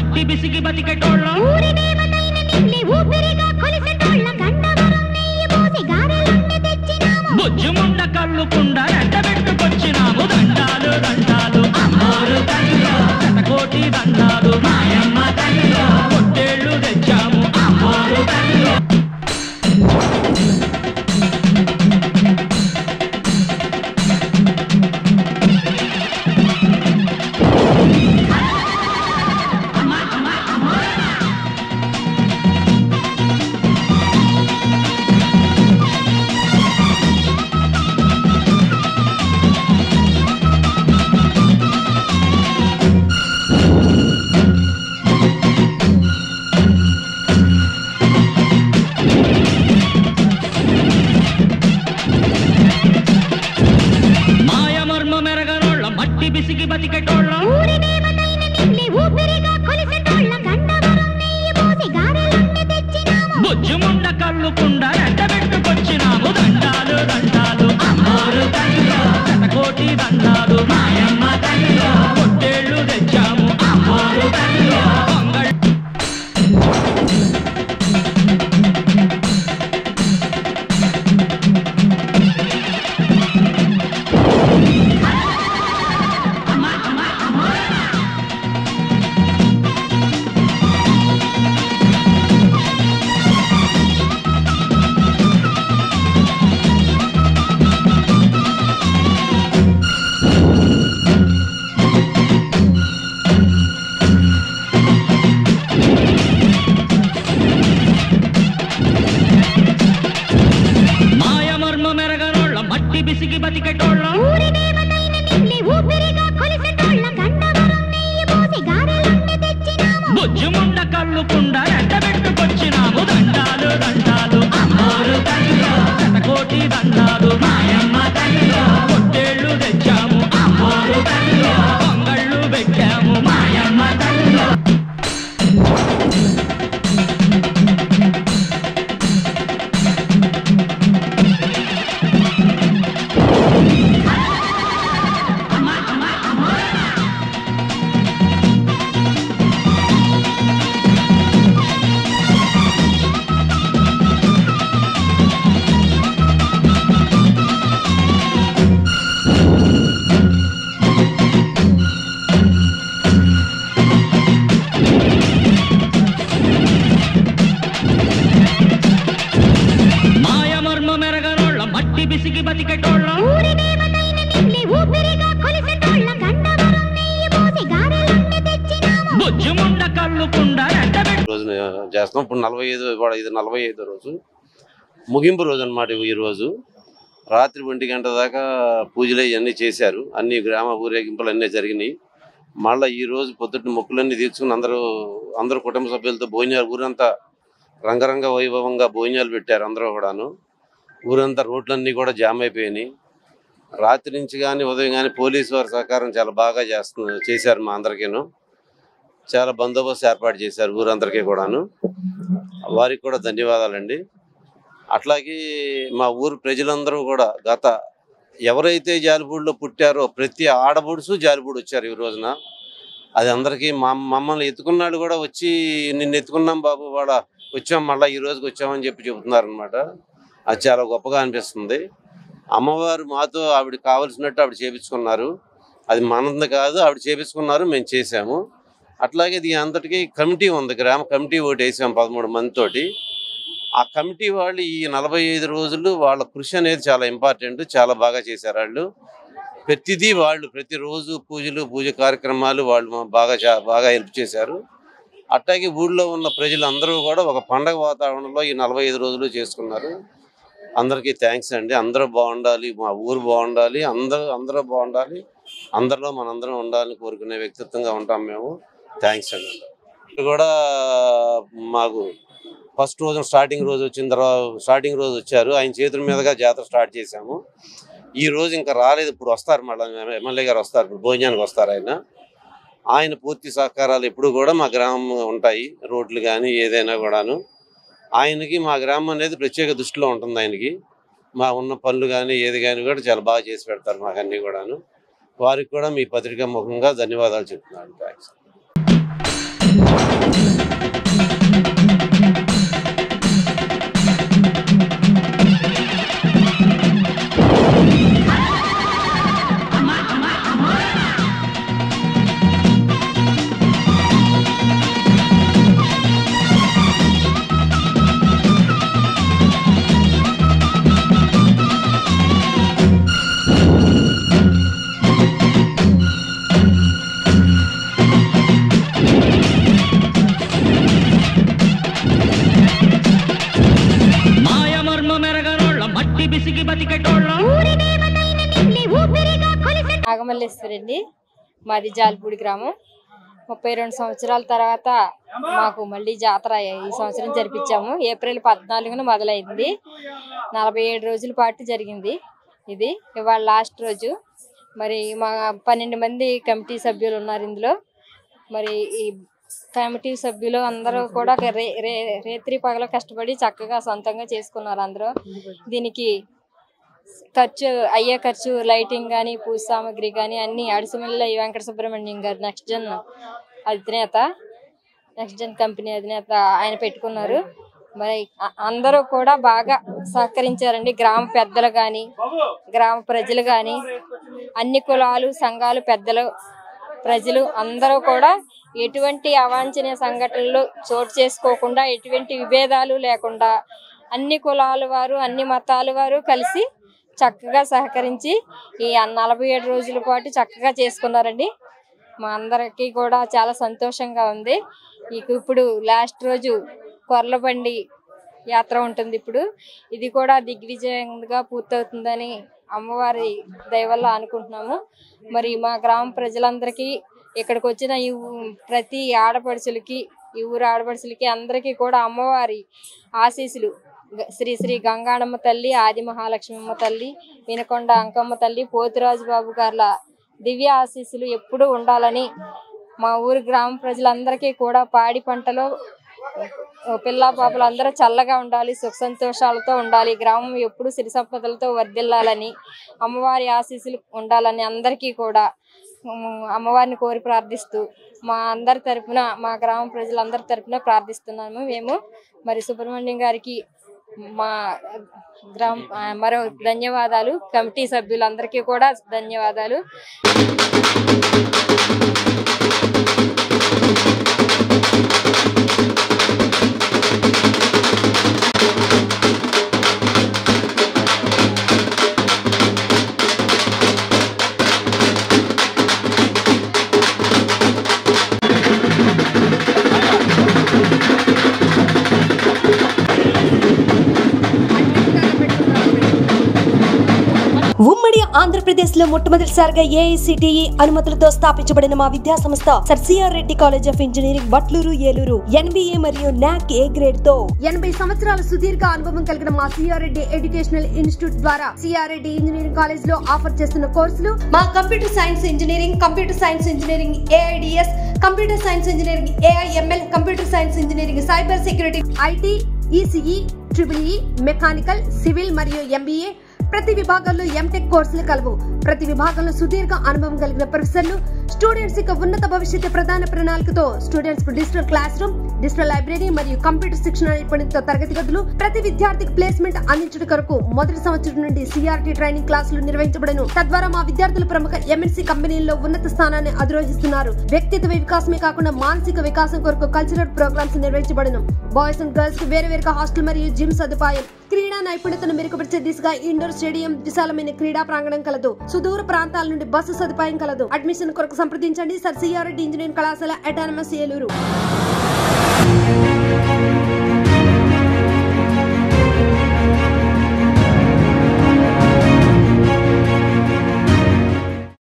మట్టి బిసికి బతికెటోళ్ళం ఊరి దేవతైన నిన్నే ఊపిరిగా కొలిసెటోళ్ళం గండవరం నెయ్యి పోసి గారెలన్నీ తెచ్చినాము బుజ్జుముండ కళ్ళుకుండా ఎండబెట్టుకొచ్చినాము దండాలు దండాలు అమ్మోరు తల్లిలో శతకోటి దండాలు మాయమ్మ తల్లిలో పొట్టేళ్ళు తెచ్చాము అమ్మోరు తల్లిలో బిసికి బతికెటోళ్ళం ఊరి దేవతైన నిన్నే ఊపిరిగా కొలిసెటోళ్ళం గండవరం నెయ్యి పోసి గారెలన్నీ తెచ్చినాము బుజ్జుముండ కళ్ళుకుండా ఎండబెట్టుకొచ్చినాము దండాలు దండాలు అమ్మోరు తల్లిలో శతకోటి దండాలు మాయమ్మ తల్లిలో పొట్టేళ్ళు తెచ్చాము అమ్మోరు తల్లిలో బిసికి బతికెటోళ్ళం ఊరి దేవతైన నిన్నే ఊపిరిగా కొలిసెటోళ్ళం గండవరం నెయ్యి పోసి గారెలన్నీ తెచ్చినాము బుజ్జుముండ కళ్ళుకుండా ఎండబెట్టుకొచ్చినాము దండాలు దండాలు అమ్మోరు తల్లిలో శతకోటి దండాలు మాయమ్మ తల్లిలో పొట్టేళ్ళు తెచ్చాము అమ్మోరు తల్లిలో పొంగళ్ళు పెట్టాము మాయమ్మ తల్లిలో బిసికి బతికెటోళ్ళం ఊరి దేవతైన నిన్నే ఊపిరిగా కొలిసెటోళ్ళం గండవరం నెయ్యి పోసి గారెలన్నీ తెచ్చినాము బుజ్జుముండ కళ్ళుకుండా రోజు చేస్తాం ఇప్పుడు 45 ఇది 45 రోజు ముగింపు రోజు అన్నమాట ఈ రోజు రాత్రి 1 గంట దాకా పూజలు ఇవన్నీ చేశారు అన్ని గ్రామ ఊరేగింపులు అన్నీ జరిగినాయి మళ్ళీ ఈ రోజు పొద్దున్న మొక్కులన్నీ తీర్చుకుని అందరూ కుటుంబ సభ్యులతో భోజనాలు ఊరంతా రంగరంగ వైభవంగా భోజనాలు పెట్టారు అందరూ కూడాను ఊరంతా రోడ్లన్నీ కూడా జామ్ అయిపోయినాయి రాత్రి నుంచి కానీ ఉదయం కానీ పోలీసు వారి సహకారం చాలా బాగా చేశారు మా అందరికీను చాలా బందోబస్తు ఏర్పాటు చేశారు ఊరందరికీ కూడాను వారికి కూడా ధన్యవాదాలండి అట్లాగే మా ఊరు ప్రజలందరూ కూడా ఎవరైతే జాలిపూడిలో పుట్టారో ప్రతి ఆడబుడుసు జాలిపూడి వచ్చారు ఈ రోజున అది అందరికీ మమ్మల్ని ఎత్తుకున్నాడు కూడా వచ్చి నిన్ను ఎత్తుకున్నాం బాబు వాడ వచ్చాం మళ్ళీ ఈ రోజుకి వచ్చామని చెప్తున్నారు అనమాట అది చాలా గొప్పగా అనిపిస్తుంది అమ్మవారు మాతో ఆవిడ కావాల్సినట్టు ఆవిడ చేపించుకున్నారు అది మనది కాదు ఆవిడ చేపించుకున్నారు మేము చేసాము అట్లాగే దీని అంతటికీ కమిటీ ఉంది గ్రామ కమిటీ ఒకటి వేసాము 13 మందితోటి ఆ కమిటీ వాళ్ళు ఈ 45 రోజులు వాళ్ళ కృషి అనేది చాలా ఇంపార్టెంట్ చాలా బాగా చేశారు వాళ్ళు ప్రతిదీ వాళ్ళు ప్రతిరోజు పూజ కార్యక్రమాలు వాళ్ళు బాగా హెల్ప్ చేశారు అట్లాగే ఊళ్ళో ఉన్న ప్రజలందరూ కూడా ఒక పండగ వాతావరణంలో ఈ 45 రోజులు చేసుకున్నారు అందరికీ థ్యాంక్స్ అండి అందరూ బాగుండాలి మా ఊరు బాగుండాలి అందరూ బాగుండాలి అందరిలో మనందరం ఉండాలని కోరుకునే వ్యక్తిత్వంగా ఉంటాం మేము థ్యాంక్స్ అండి కూడా మాకు ఫస్ట్ రోజు స్టార్టింగ్ రోజు వచ్చిన తర్వాత స్టార్టింగ్ రోజు వచ్చారు ఆయన చేతుల మీదుగా జాతర స్టార్ట్ చేశాము ఈ రోజు ఇంకా రాలేదు ఇప్పుడు వస్తారు మళ్ళీ ఎమ్మెల్యే గారు వస్తారు ఇప్పుడు భోజనానికి వస్తారు ఆయన పూర్తి సహకారాలు ఎప్పుడు కూడా మా గ్రామం ఉంటాయి రోడ్లు కానీ ఏదైనా కూడాను ఆయనకి మా గ్రామం అనేది ప్రత్యేక దృష్టిలో ఉంటుంది ఆయనకి మా ఉన్న పనులు కానీ ఏది కానీ కూడా చాలా బాగా చేసి పెడతారు మాకు అన్నీ కూడాను వారికి కూడా మీ పత్రికా ముఖంగా ధన్యవాదాలు చెప్తున్నాను థ్యాంక్స్ నాగమల్లేశ్వరండి, మాది జాలిపూడి గ్రామం. 32 సంవత్సరాల తర్వాత మాకు మళ్ళీ జాతర ఈ సంవత్సరం జరిపించాము. ఏప్రిల్ 14న మొదలైంది. 47 రోజుల పాటు జరిగింది. ఇది ఇవాళ లాస్ట్ రోజు. మరి మా 12 మంది కమిటీ సభ్యులు ఉన్నారు ఇందులో. మరి ఈ కమిటీ సభ్యులు అందరూ కూడా రేత్రి పగల కష్టపడి చక్కగా సొంతంగా చేసుకున్నారు అందరూ. దీనికి అయ్యే ఖర్చు లైటింగ్ కానీ, పూజ సామాగ్రి కానీ అన్ని అడిసిమల్ల వెంకట సుబ్రహ్మణ్యం గారు నెక్స్ట్ జన్ కంపెనీ అధినేత ఆయన పెట్టుకున్నారు. మరి అందరూ కూడా బాగా సహకరించారండి. గ్రామ పెద్దలు కానీ, గ్రామ ప్రజలు కానీ, అన్ని కులాలు సంఘాలు పెద్దలు ప్రజలు అందరూ కూడా ఎటువంటి అవాంఛనీయ సంఘటనలు చోటు చేసుకోకుండా, ఎటువంటి విభేదాలు లేకుండా అన్ని కులాల వారు అన్ని మతాల వారు కలిసి చక్కగా సహకరించి ఈ 47 రోజుల పాటు చక్కగా చేసుకున్నారండి. మా అందరికీ కూడా చాలా సంతోషంగా ఉంది. ఇప్పుడు లాస్ట్ రోజు కొర్లబండి యాత్ర ఉంటుంది. ఇప్పుడు ఇది కూడా దిగ్విజయంగా పూర్తవుతుందని అమ్మవారి దయ వల్ల అనుకుంటున్నాము. మరి మా గ్రామ ప్రజలందరికీ, ఇక్కడికి వచ్చిన ప్రతి ఆడపడుచులకి, ఈ ఊరు ఆడపడుచులకి అందరికీ కూడా అమ్మవారి ఆశీస్సులు, శ్రీ శ్రీ గంగాణమ్మ తల్లి, ఆది మహాలక్ష్మమ్మ తల్లి, వినకొండ అంకమ్మ తల్లి, పోతురాజు బాబు గార్ల దివ్య ఆశీస్సులు ఎప్పుడూ ఉండాలని, మా ఊరి గ్రామ ప్రజలందరికీ కూడా పాడి పంటలో పిల్లా పాపలు అందరూ చల్లగా ఉండాలి, సుఖ సంతోషాలతో ఉండాలి, గ్రామం ఎప్పుడు సిరి సంపదలతో వర్ధిల్లాలని, అమ్మవారి ఆశీస్సులు ఉండాలని అందరికీ కూడా అమ్మవారిని కోరి ప్రార్థిస్తూ మా అందరి తరపున, మా గ్రామ ప్రజలందరి తరపున ప్రార్థిస్తున్నాము మేము. మరి సుబ్రహ్మణ్యం గారికి మా మరో ధన్యవాదాలు. కమిటీ సభ్యులందరికీ కూడా ధన్యవాదాలు. ఉమ్మడి ఆంధ్రప్రదేశ్ లో మొట్టమొదటిసారిగా ఏఐసిటిఈ అనుమతులతో స్థాపించబడిన మా విద్యా సంస్థ sir CR Reddy college of engineering, Vatluru, Eluru. NBA మరియు NAC A గ్రేడ్ తో 80 సంవత్సరాల సుదీర్ఘ అనుభవం కలిగిన మా సిఆర్ రెడ్డి ఎడ్యుకేషనల్ ఇన్స్టిట్యూట్ ద్వారా సిఆర్ రెడ్డి ఇంజనీరింగ్ కాలేజ్ లో ఆఫర్ చేస్తున్న కోర్సులు: మా computer science engineering, computer science engineering AIDS, computer science engineering AIML, computer science engineering cyber security, IT, ECE, EEE, mechanical, civil మరియు MBA. ప్రతి విభాగంలో ఎంటెక్ కోర్సులు కలవు. ప్రతి విభాగంలో సుదీర్ఘ అనుభవం కలిగిన ప్రొఫెసర్లు, స్టూడెంట్స్ యొక్క ఉన్నత భవిష్యత్తు ప్రధాన ప్రణాళికతో స్టూడెంట్స్ కు digital class room, digital library మరియు కంప్యూటర్ శిక్షణ నిపుణులతో తరగతి గదులు. ప్రతి విద్యార్థికి ప్లేస్మెంట్ అందించడం కొరకు మొదటి సంవత్సరం నుండి CRT ట్రైనింగ్ క్లాసులు నిర్వహించబడను. తద్వారా మా విద్యార్థులు ప్రముఖ MNC కంపెనీల్లో ఉన్నత స్థానాన్ని అధిరోహిస్తున్నారు. వ్యక్తిత్వ వికాసమే కాకుండా మానసిక వికాసం కొరకు కల్చరల్ ప్రోగ్రామ్స్ నిర్వహించబడను. బాయ్స్ అండ్ గర్ల్స్ కు వేరువేరుగా హాస్టల్ మరియు జిమ్ సదుపాయం. క్రీడా నైపుణ్యతను మెరుగుపరిచే దిశగా ఇండోర్ స్టేడియం, విశాలమైన క్రీడా ప్రాంగణం కలదు. సుదూర ప్రాంతాల నుండి బస్సు సదుపాయం కలదు. అడ్మిషన్ కొరకు సంప్రదించండి. సర్ సిఆర్ రెడ్డి ఇంజనీరింగ్ కళాశాల, అటానమస్, ఏలూరు.